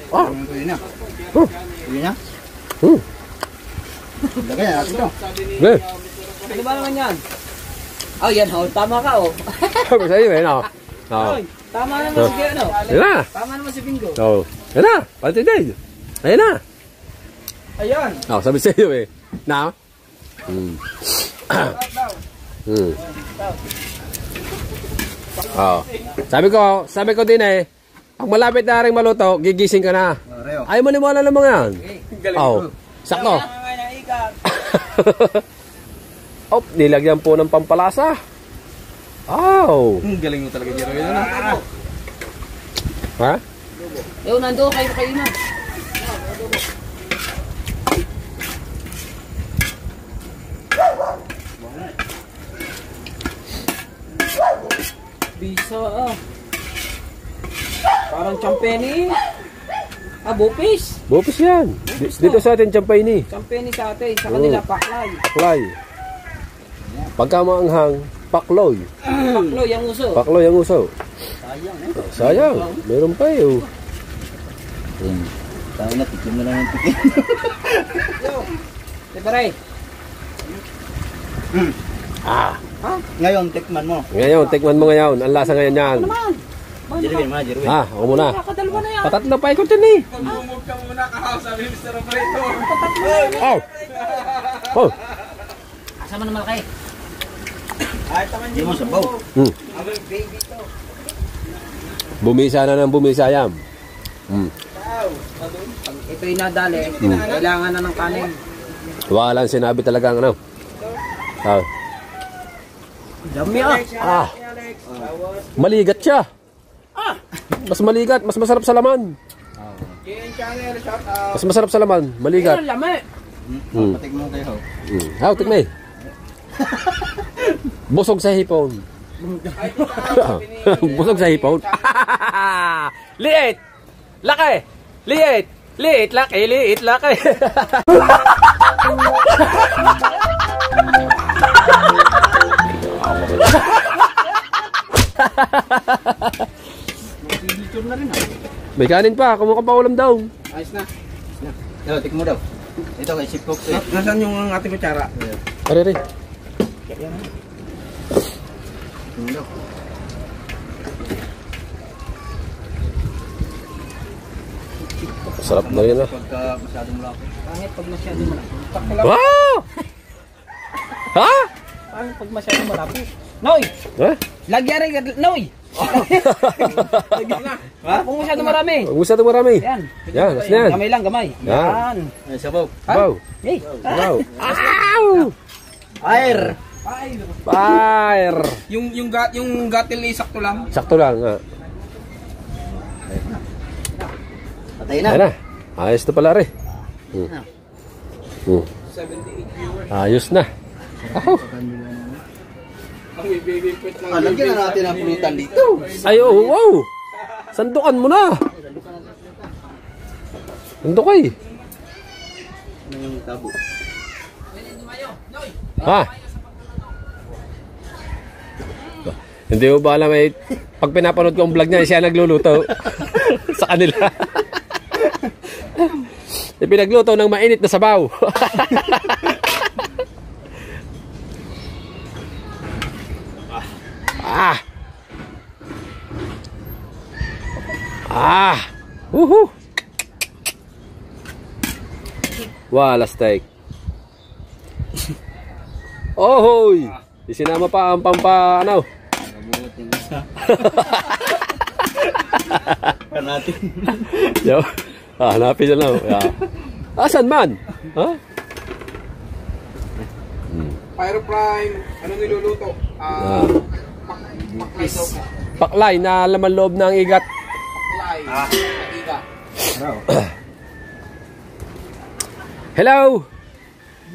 Pwede na. Pwede na? Lagay na natin ito. Be. Ano ba naman yan? Oh, yan oh. Tama ka oh. Sabi sa'yo eh, no? Oo. Oy, tama naman si ano. Yan na. Tama naman si Bingo. Oo. Yan na. Pati din. Ayan na. Ayan. Oo, sabi sa'yo eh. Na? Oo. Sabi ko din eh, pag malapit na rin maluto, gigising ka na. Ayaw maniwala ng mga yan. Oo. Sakto. Oh, nilagyan po ng pampalasa. Oh. Galing mo talaga, Jero. Ha? Yo, nando kayo na. Bisa ah. Parang champeni. Ah, bupis. Bupis yan. Dito sa atin, champay ni. Champeni sa atin. Sa kanila, paklay. Paklay. Pagka maanghang, pakloy. Pakloy ang uso. Pakloy ang uso. Sayang. Meron pa eh. Oh. Tayo na, tikim na lang yung tikim. Tepare. Ngayon, tikman mo. Ngayon, tikman mo ngayon. Ang lasa ngayon yan. Jerwin, Jerwin. Ha, ako muna. Nakadalwa na yan. Patatlo pa ikot yun eh. Bumog ka muna, kahaw, sabi ni Mr. Operator. Oh. Oh. Asama na malaki. Hindi mo sabaw. Bumisa na ng bumisa yan. Pag ito'y nadali, kailangan na ng kanin. Walang sinabi talagang ano. Ah. Dami ah. Ah. Maligat siya. Mas maligat, mas masarap sa laman. Game channel, shout out. Mas masarap sa laman, maligat. Ang lami. Patik mo kayo. How, tikmay. Busog sa hipon. Busog sa hipon. Liit. Laki. Liit. Liit, laki, liit, laki. May kanin pa, kumuha pa ulam daw. Ayos na. Ito, tik mo daw. Ito kay Sip Cook. Nasaan yung ating kutsara? Ari. Tik mo daw. Sarap na rin ah. Pagka masyadong malaki. Pangit pag masyado malaki. Wow! Ha? Pangit pag masyado malaki. Noy! Ha? Lagyan rin. Noy! Ha? Kung masyado marami. Huwag mo masyado marami. Yan. Yan, nas na yan. Gamay lang, gamay. Yan. Yan. Ay, sabaw. Wow. Hey. Wow. Ow! Fire! Fire! Yung gatil ni sakto lang. Sakto lang nga. Patay na. Ayan na. Ayos na pala rin. 78 viewers. Ayos na. Ako. Ang ibibigpit ng Lagyan na natin ang pulutan dito. Ay, oh, wow. Sandukan mo na. Sandukay. Ano yung tabo? Ha? Hindi mo ba alam eh, pag pinapanood ko ang vlog niya, siya nagluluto sa kanila. Pinagluto ng mainit na sabaw. Woohoo! Wala steak. Ohoy! Isinama pa ang pampa, ano? Natin. Yo. Hanapin na lang. Yeah. Asan man? Ha? Pyro Prime. Anong niluluto? Paklay daw po. Paklay na laman loob ng igat. Paklay. Iga. Hello!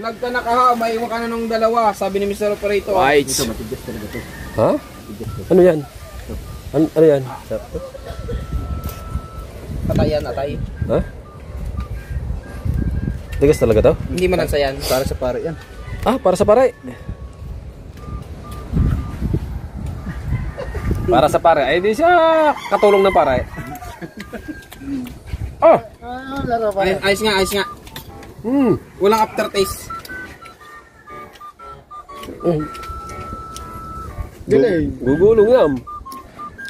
Vlog ka na kaha, maiwan ka na nung dalawa, sabi ni Mr. Operator. Right. Ito, matigas talaga to. Ha? Ano yan? Ano yan? Atay yan, atay. Ha? Matigas talaga to? Hindi man yan. Para sa pare yan. Ah, para sa pare. Para sa pare. Ay, di siya katulong ng pare. Oh! Laro pa. Ayos nga, ayos nga. Walang aftertaste. Dili. Gugulong yan.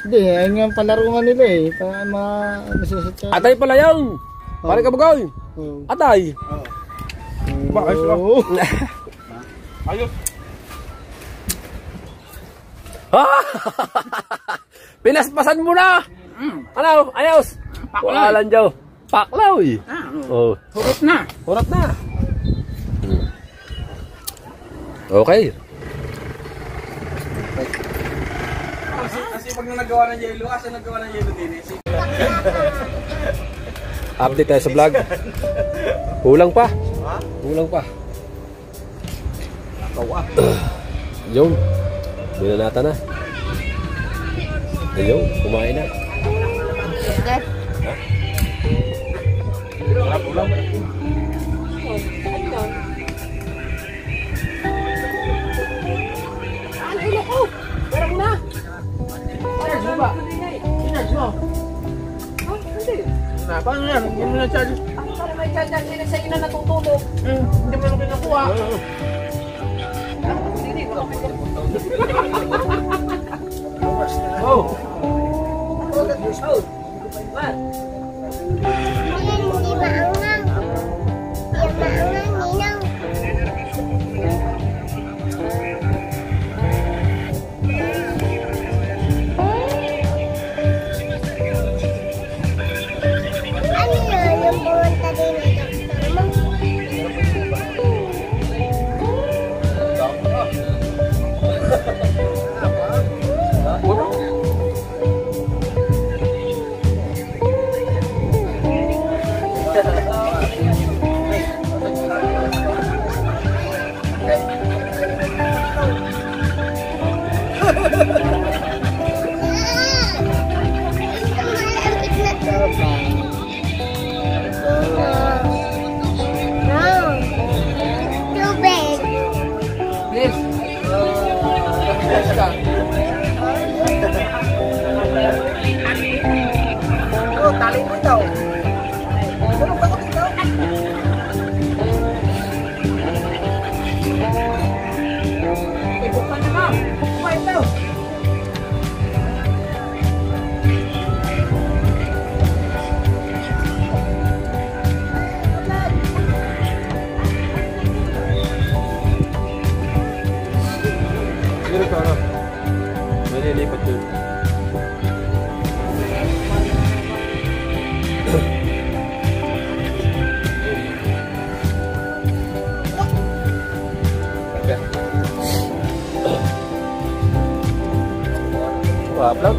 Hindi, ayun yung palaruan nila eh. Para masusutsa. Atay pala yan. Pare kabugoy. Atay. Ba, ayos lang. Ayos. Pinaspasan mo na. Ano? Ayos. Paklaw. Diyo. Paklaw eh. Oh. Hurot na. Hurot na. Okay. Kasi pag nagawa ng yelo, asa nagawa ng yelo din eh. Update tayo sa vlog. Kulang pa. Kulang pa. Yung. Binanata na. Ayun, kumain na. Paano yan? Hindi mo na-charge. Para may charge yan sa ina natutulog. Hindi mo na kinukuha. Oh. Malilipat yun. Vlog.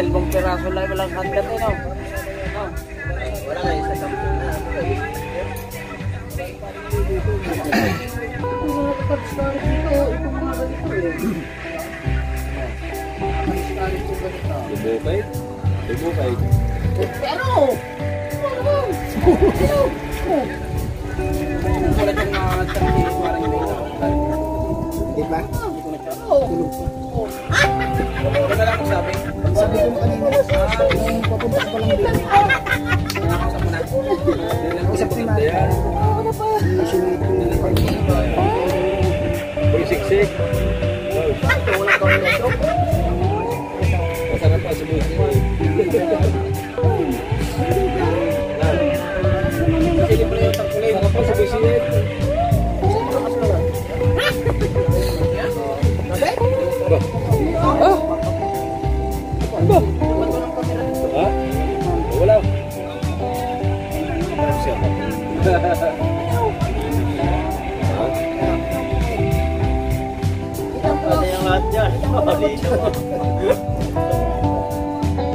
dalawang piraso lang walang hanggat eh, no? Wala nga isa sa Dibukay. Dibukay. Pero, Wala kang nagtanggi, parang hindi na. Di ba? Wala lang ang sabi. Ang sabi ko kanina, nung papunta ko pa lang dito. Nakakasap mo na. Isa pa na. Siksik. Masarap pa sa buhay. Sige pala yung tangkulay. Masarap pa sa buhay. Ha? Wala. Ano yung lahat dyan?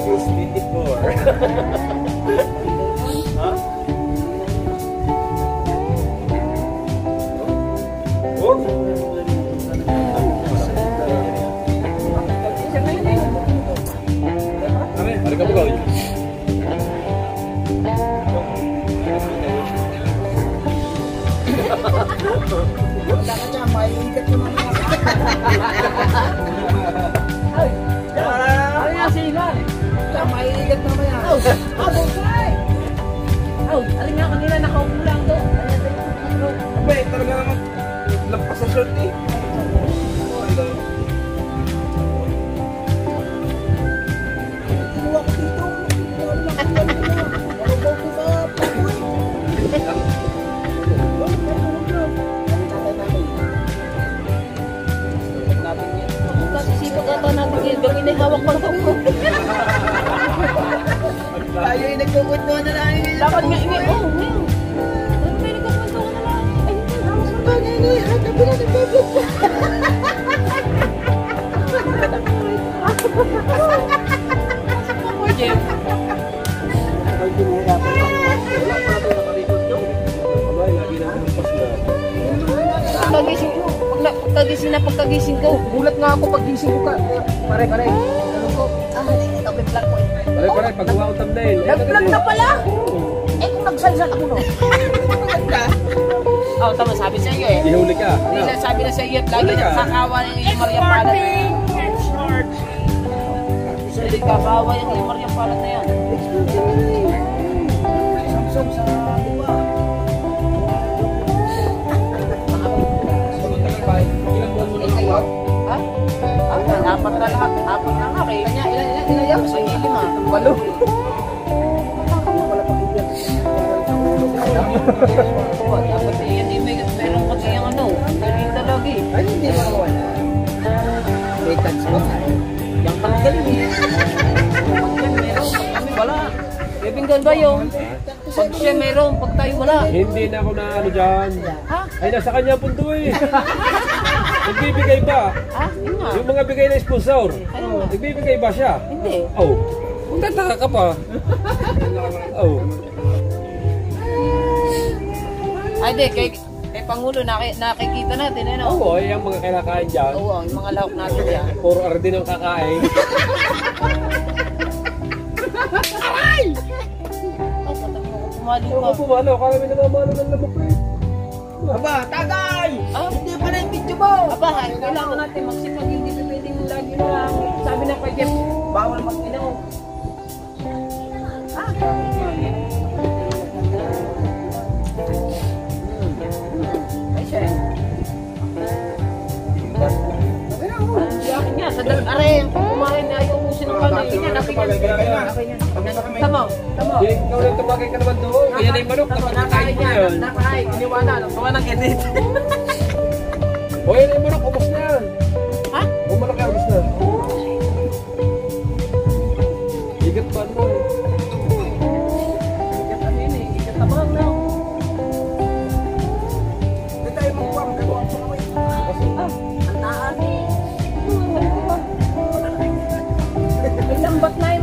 Plus 24. Ha? Hari ka bugaw yun. Wala ka dyan, maiigat yung mga ano yan sila? maiigat mamaya. Alin nga kanina nakaupo lang doon. Abay, talaga naman. Lampas sa short eh. Kinuha ko dito. Malubaw ko sa papoy. Kasi sipag ata natin yung gawin na hawak pang ko. Tayo yung nagkukwentuhan na lang. Dapat nga ini. Oh, ngayon. Ano may nagkakwento ka na lang? Ay, hindi. Hamas mo ba ngayon eh? Hatabi na nagbablog ko. Pagkagising ko, pagkagising ko, gulat nga ako paggising ko ka. Pare. Ano ko? Ito vlog ko. Pare, paggawa ko thumbnail. Nag-vlog na pala. Eh kung nagsalsal ako no. Oh, tama sabi sa iyo eh. Ihuli ka. Hindi na sabi na sa iyo, lagi nakakawa yung Maria Palat na yan. Hindi kakawa yung Maria Palat na yan. Samsung sa diba? Ha? Apat na lahat. Apat na nga kay kanya. Ilan yan? Sa ilim ha. 8. Dapat yan may meron kasi yung ano. Galita lagi. Ay, hindi mo wala. May touch mo. Yang tanggal eh. Pag meron, pag kami wala. Bibinggan ba yun? Pag siya meron, pag tayo wala. Hindi na ako na ano dyan. Ha? Ay, nasa kanya punto eh. Nagbibigay ba? Ha? Yun nga. Yung mga bigay na sponsor. Ano? Nagbibigay ba siya? Hindi. Oh. Kung tataka ka pa. Oh. Ay, di. Kay Pangulo, nakikita natin. Ano? Oo, ay ang mga kinakain dyan. Oo, ang mga lahok natin yan. Puro ardin ang kakain. Oh, patang mo ko pumali Oo, pa. pumalo. Kala may namamalo ng lamok eh. Aba, tagay! Ah, Hindi pa na yung video mo! aba, kailangan natin magsipag. Hindi pa pwedeng lagi na lang. Sabi na kay Jeff, bawal mag-inaw. Ay, siya eh. Yakin niya, sa are, kumain na ayaw ubusin ng kanin. Ganyan, tama. Ikaw lang tumagay ka naman doon. Kaya na yung manok. Kapag nakain mo yun. Nakain, iniwanan. Gawa ng edit. O yan yung manok. Ubus na yan. Ha? Kung manok yan, ubus na. Igat pa mo eh. Ikat ano yun eh, ikat tabang na. Hindi tayo magkuha, magkagawa ko kami. Ang naan eh. May lambat na yun,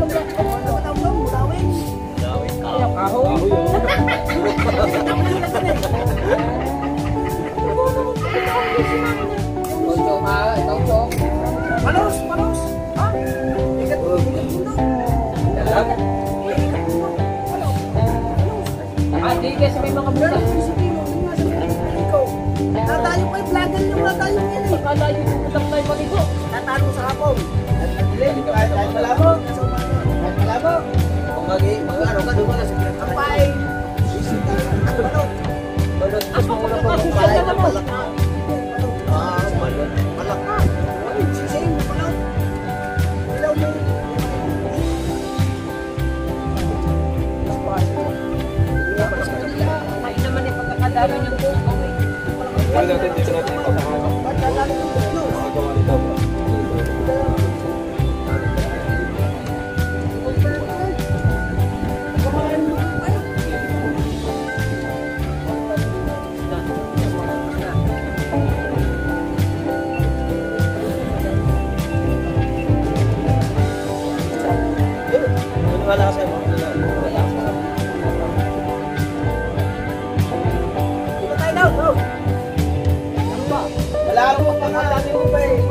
Chong ha, ikaw Chong. Palos, palos. Ha? Ikat mo, ikat mo. Dalag. Ah, di kasi may mga butas. Natayo pa yung vlogger yung natayo yun eh. Akala yung pupunta tayo maligo. Natalo sa hapon. Kahit malabog. Kahit malabog. Kung mag-ano ka, doon ka na sa pinagkapay. Sisita. Balot. Balot. Mas mauna pa ng palay na malaka. Balot. Malaka. Sising. Balot. Ilaw mo. Kain naman yung pagkakadami ng buong kawin. Kaya natin dito natin ipapakawa. Makagawa nito. Wala sa'yo. Wala mo pa nga dati mo pa eh.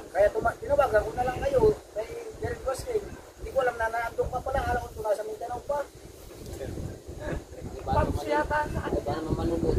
Kaya tinawagan ko na lang kayo kay Derek Gosling. Hindi ko alam na naandun ka pala. Alam ko ito nasa Mindanao pa. Paps yata sa ano. Ba naman manunod.